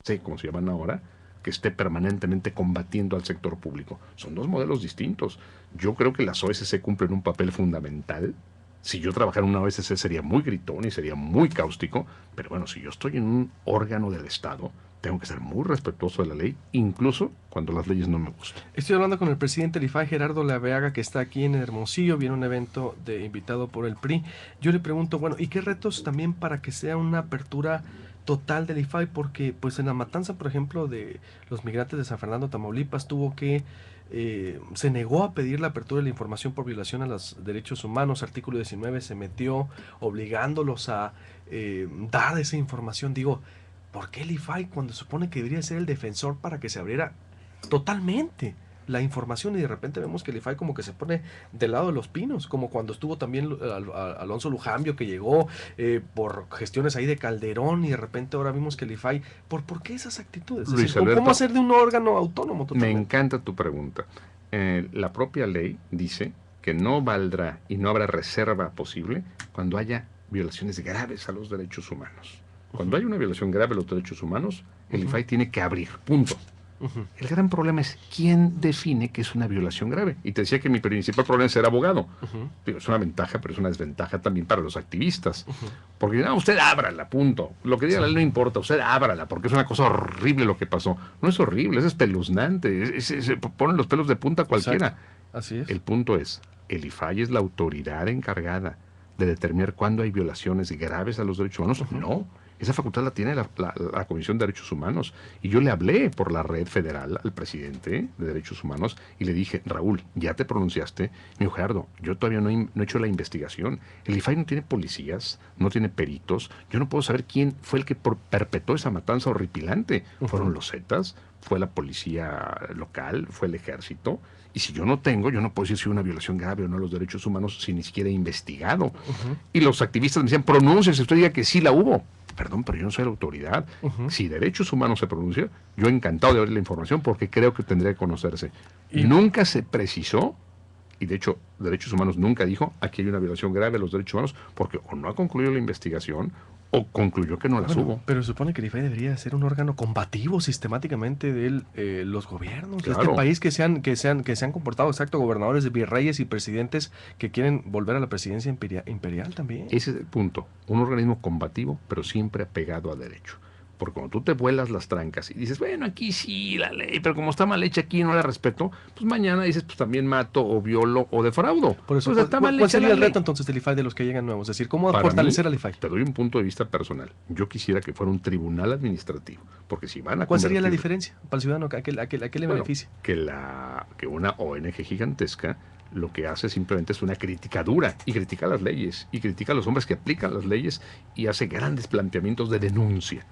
C, como se llaman ahora, que esté permanentemente combatiendo al sector público. Son dos modelos distintos. Yo creo que las OSC cumplen un papel fundamental. Si yo trabajara en una OSC sería muy gritón y sería muy cáustico, pero bueno, si yo estoy en un órgano del Estado, tengo que ser muy respetuoso de la ley, incluso cuando las leyes no me gustan. Estoy hablando con el presidente del IFAI, Gerardo Laveaga, que está aquí en Hermosillo, viene un evento invitado por el PRI. Yo le pregunto, bueno, ¿y qué retos también para que sea una apertura total del IFAI? Porque pues en la matanza, por ejemplo, de los migrantes de San Fernando, Tamaulipas, se negó a pedir la apertura de la información por violación a los derechos humanos. Artículo 19 se metió obligándolos a dar esa información. Digo, ¿por qué el IFAI cuando se supone que debería ser el defensor para que se abriera totalmente la información? Y de repente vemos que el IFAI como que se pone del lado de los pinos, como cuando estuvo también Alonso Lujambio, que llegó por gestiones ahí de Calderón, y de repente ahora vimos que el IFAI, ¿por qué esas actitudes? Es Luis decir, Alberto, ¿cómo hacer de un órgano autónomo me totalmente? encanta tu pregunta. La propia ley dice que no valdrá y no habrá reserva posible cuando haya violaciones graves a los derechos humanos. Cuando hay una violación grave a los derechos humanos, el IFAI tiene que abrir, punto. El gran problema es quién define que es una violación grave. Y te decía que mi principal problema es ser abogado. Es una ventaja, pero es una desventaja también para los activistas. Porque no, usted ábrala, punto. Lo que diga la ley no importa, usted ábrala, porque es una cosa horrible lo que pasó. No es horrible, es espeluznante. Ponen los pelos de punta a cualquiera. Exacto. Así es. El punto es, el IFAI es la autoridad encargada de determinar cuándo hay violaciones graves a los derechos humanos. No, esa facultad la tiene la Comisión de Derechos Humanos. Y yo le hablé por la red federal al presidente de Derechos Humanos y le dije, Raúl, ya te pronunciaste. Me dijo, Gerardo, yo todavía no he hecho la investigación. El IFAI no tiene policías, no tiene peritos. Yo no puedo saber quién fue el que perpetró esa matanza horripilante. ¿Fueron los Zetas? ¿Fue la policía local? ¿Fue el ejército? Y si yo no puedo decir si una violación grave o no a los derechos humanos si ni siquiera he investigado. Y los activistas me decían, pronúnciese, usted diga que sí la hubo. Perdón, pero yo no soy la autoridad. Si derechos humanos se pronuncia, yo encantado de abrir la información porque creo que tendría que conocerse. Y Nunca se precisó, y de hecho Derechos Humanos nunca dijo, aquí hay una violación grave a los derechos humanos, porque o no ha concluido la investigación, o concluyó que no las hubo. pero se supone que el IFAI debería ser un órgano combativo sistemáticamente de los gobiernos de este Claro. país que se han comportado, exacto, gobernadores, virreyes y presidentes que quieren volver a la presidencia imperial también. Ese es el punto. Un organismo combativo, pero siempre apegado a derecho. Porque cuando tú te vuelas las trancas y dices, bueno, aquí sí la ley, pero como está mal hecha aquí no la respeto, pues mañana dices, pues también mato o violo o defraudo. Por eso, Pues está mal ¿cuál hecha sería la el ley. reto entonces del IFAI de los que llegan nuevos? Es decir, ¿cómo Para fortalecer mí, al IFAI? te doy un punto de vista personal. Yo quisiera que fuera un tribunal administrativo, porque si van a ¿Cuál sería la convertirlo- diferencia para el ciudadano? ¿A qué le bueno, beneficia? que una ONG gigantesca lo que hace simplemente es una crítica dura y critica las leyes y critica a los hombres que aplican las leyes y hace grandes planteamientos de denuncia.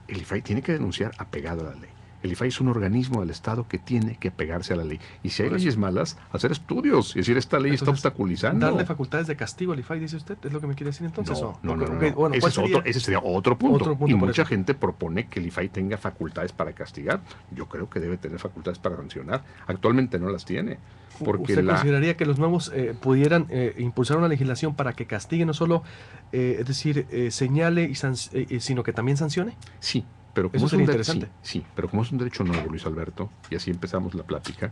El IFAI tiene que denunciar apegado a la ley. El IFAI es un organismo del Estado que tiene que pegarse a la ley. Y si hay Por eso. leyes malas, hacer estudios y decir, esta ley está Entonces, obstaculizando. darle facultades de castigo al IFAI, dice usted, ¿es lo que me quiere decir entonces? No, ¿O? no. Bueno, ese, ese sería otro punto. Otro punto Y por mucha eso. gente propone que el IFAI tenga facultades para castigar. Yo creo que debe tener facultades para sancionar. Actualmente no las tiene. Porque ¿Usted consideraría que los nuevos pudieran impulsar una legislación para que castigue, no solo, es decir, señale, sino que también sancione? Sí, pero como Eso es sería un interesante. sí, pero como es un derecho nuevo, Luis Alberto, y así empezamos la plática,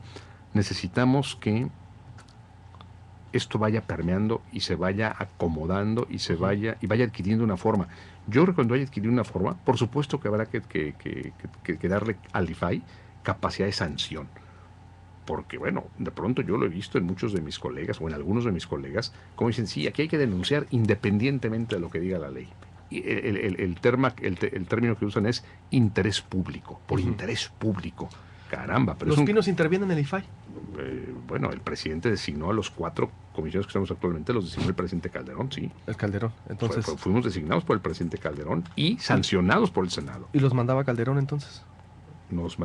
necesitamos que esto vaya permeando y se vaya acomodando y vaya adquiriendo una forma. Yo creo que cuando haya adquirido una forma, por supuesto que habrá que darle al IFAI capacidad de sanción. Porque, bueno, de pronto yo lo he visto en muchos de mis colegas o en algunos de mis colegas, como dicen, sí, aquí hay que denunciar independientemente de lo que diga la ley. Y el término que usan es interés público, por interés público. Caramba, pero ¿Los pinos intervienen en el IFAI? Bueno, el presidente designó a los 4 comisiones que estamos actualmente, los designó el presidente Calderón, sí. El Calderón, entonces. Fuimos designados por el presidente Calderón y sancionados por el Senado. ¿Y los mandaba Calderón entonces? Nos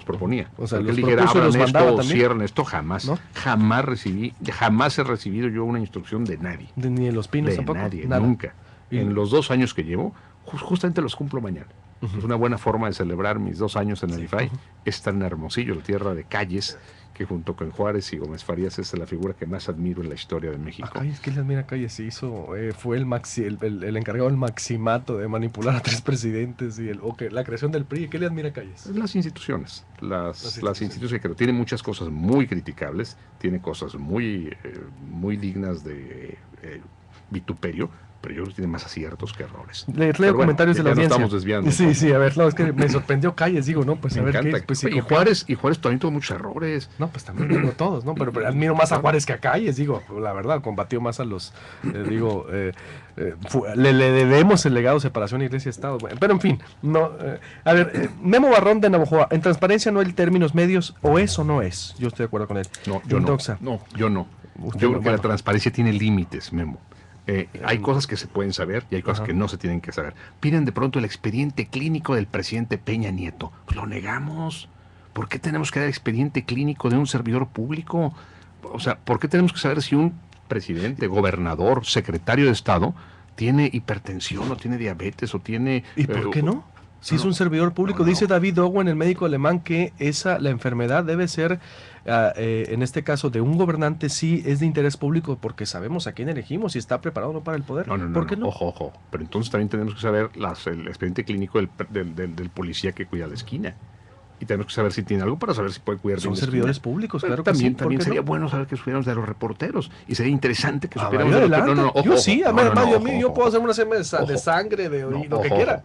proponía. O sea, que los él dijera, propuso y los abran mandaba esto, también. cierren esto, jamás. ¿No? Jamás he recibido yo una instrucción de nadie. Ni en los pinos De tampoco. nadie, Nada. nunca. En los 2 años que llevo, justamente los cumplo mañana. Es una buena forma de celebrar mis 2 años en el IFAI. Es estar en Hermosillo, la tierra de calles, que junto con Juárez y Gómez Farías es la figura que más admiro en la historia de México. A Calles, ¿qué le admira a Calles? Se hizo, fue el encargado del maximato de manipular a 3 presidentes y la creación del PRI. ¿Qué le admira a Calles? Las instituciones, las instituciones que creo, tiene muchas cosas muy criticables, tiene cosas muy dignas de vituperio, pero yo creo que tiene más aciertos que errores. Leo comentarios de la audiencia. Nos estamos desviando. Sí, a ver, no, es que me sorprendió Calles, digo, ¿no? Pues me a ver encanta. qué. Pues, y Juárez también tuvo muchos errores. No, pues también digo todos, ¿no? Pero admiro más a Juárez que a Calles, digo, la verdad, combatió más a los, le debemos el legado de separación Iglesia-Estado. Bueno, pero en fin, no. A ver, Memo Barrón de Navojoa, en transparencia no hay términos medios, o es o no es. Yo estoy de acuerdo con él. No, yo no. Yo creo que la transparencia tiene límites, Memo. Hay cosas que se pueden saber y hay cosas que no se tienen que saber. Piden de pronto el expediente clínico del presidente Peña Nieto. Pues lo negamos. ¿Por qué tenemos que dar expediente clínico de un servidor público? O sea, ¿por qué tenemos que saber si un presidente, gobernador, secretario de Estado tiene hipertensión o tiene diabetes o tiene... ¿Y por qué no? Si es un servidor público, dice David Owen, el médico alemán, que la enfermedad debe ser, en este caso, de un gobernante, sí es de interés público, porque sabemos a quién elegimos y está preparado o no para el poder. ¿Por qué no? Ojo. Pero entonces también tenemos que saber el expediente clínico del policía que cuida la esquina. Y tenemos que saber si tiene algo para saber si puede cuidar. Son servidores públicos, claro que también, sí. También sería bueno saber que supiéramos de los reporteros. Y sería interesante que supiéramos de los... Yo puedo hacer una sema de sangre, de lo que quiera.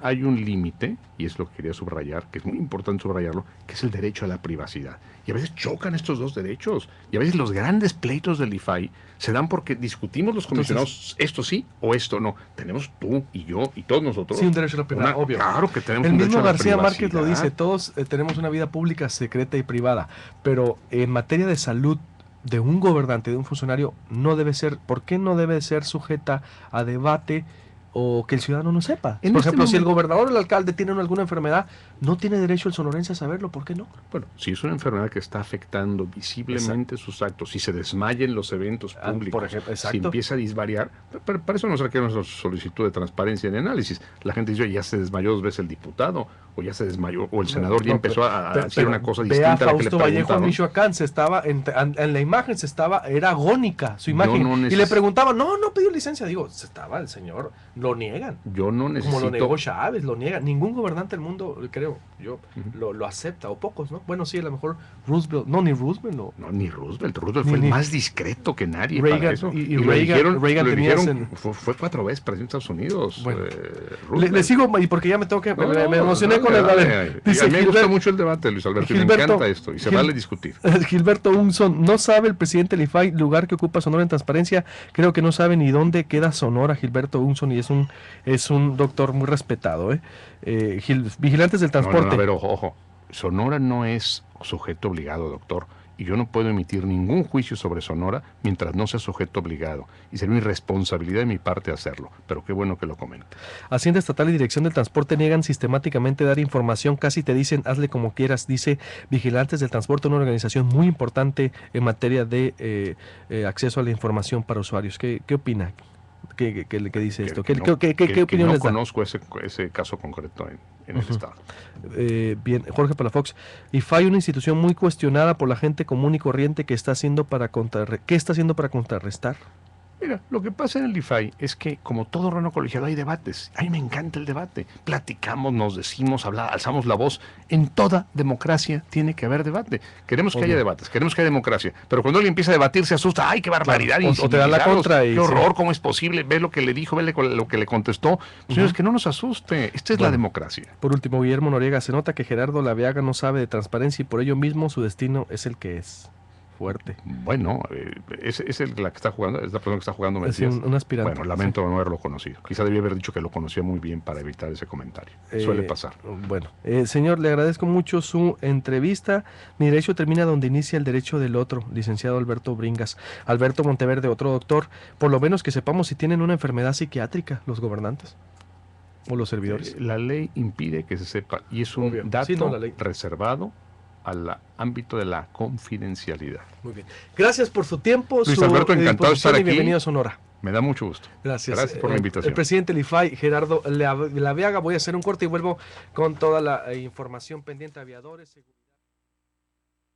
Hay un límite, y es lo que quería subrayar, que es muy importante subrayarlo, que es el derecho a la privacidad. Y a veces chocan estos dos derechos. Y a veces los grandes pleitos del IFAI se dan porque discutimos los comisionados, esto sí o esto no. Tenemos tú y yo y todos nosotros. Sí, un derecho a la privacidad, obvio. Claro que tenemos un derecho a la privacidad. El mismo García privacidad. Márquez lo dice, todos tenemos una vida pública, secreta y privada, pero en materia de salud de un gobernante, de un funcionario, no debe ser, ¿por qué no debe ser sujeta a debate o que el ciudadano no sepa? Por ejemplo, si el gobernador o el alcalde tienen alguna enfermedad, no tiene derecho el sonorense a saberlo, ¿por qué no? Bueno, si es una enfermedad que está afectando visiblemente sus actos, si se desmaya en los eventos públicos, por ejemplo, si empieza a disvariar, para eso no se requiere una solicitud de transparencia en análisis. La gente dice, ya se desmayó 2 veces el diputado, o ya se desmayó, o el senador empezó a decir una cosa distinta a la que le Fausto Vallejo en Michoacán, en la imagen era agónica su imagen, y le preguntaban, no pidió licencia, digo, el señor, lo niegan. Yo no necesito... Como lo negó Chávez, lo niega. Ningún gobernante del mundo, creo yo, lo acepta, o pocos, ¿no? Bueno, sí, a lo mejor Roosevelt, ni Roosevelt. No, ni Roosevelt. Roosevelt fue el más discreto que nadie Reagan, para eso. Y Reagan fue 4 veces presidente de Estados Unidos. Bueno, le sigo, y porque ya me tengo que... me emocioné con el... Dice, a mí me gusta mucho el debate, Luis Alberto, y me encanta esto, y se vale discutir. Gilberto Unson, no sabe el presidente del IFAI, lugar que ocupa Sonora en transparencia, creo que no sabe ni dónde queda Sonora, Gilberto Unson, y es un doctor muy respetado. Vigilantes del transporte. A ver, ojo, Sonora no es sujeto obligado, doctor, y yo no puedo emitir ningún juicio sobre Sonora mientras no sea sujeto obligado, y sería una irresponsabilidad de mi parte hacerlo, pero qué bueno que lo comenta. Hacienda Estatal y Dirección del Transporte niegan sistemáticamente dar información, casi te dicen hazle como quieras, dice Vigilantes del Transporte, una organización muy importante en materia de acceso a la información para usuarios. ¿Qué opina? ¿Qué dice esto? ¿Qué opinión les da? No conozco ese caso concreto en el Estado. Bien, Jorge Palafox. IFAI, una institución muy cuestionada por la gente común y corriente, ¿qué está haciendo para contrarrestar? Mira, lo que pasa en el IFAI es que, como todo órgano colegiado, hay debates. A mí me encanta el debate. Platicamos, nos decimos, alzamos la voz. En toda democracia tiene que haber debate. Queremos que haya debates, queremos que haya democracia. Pero cuando alguien empieza a debatir, se asusta. ¡Ay, qué barbaridad! O te da la contra. ¡Qué horror! ¿Cómo es posible? Ve lo que le dijo, ve lo que le contestó. Señores, que no nos asuste. Esta es la democracia. Por último, Guillermo Noriega, se nota que Gerardo Laveaga no sabe de transparencia y por ello mismo su destino es el que es. Fuerte. Bueno, es la que está jugando, es la persona que está jugando Mesías. Un aspirante. Bueno, lamento no haberlo conocido. Quizá debía haber dicho que lo conocía muy bien para evitar ese comentario. Suele pasar. Bueno, señor, le agradezco mucho su entrevista. Mi derecho termina donde inicia el derecho del otro, licenciado Alberto Bringas. Alberto Monteverde, otro doctor. Por lo menos que sepamos si tienen una enfermedad psiquiátrica los gobernantes o los servidores. La ley impide que se sepa y es un dato reservado al ámbito de la confidencialidad. Muy bien. Gracias por su tiempo. Luis Alberto, encantado de estar aquí. Bienvenido a Sonora. Me da mucho gusto. Gracias. Gracias por la invitación. El presidente del IFAI, Gerardo Laveaga. Voy a hacer un corte y vuelvo con toda la información pendiente. Aviadores.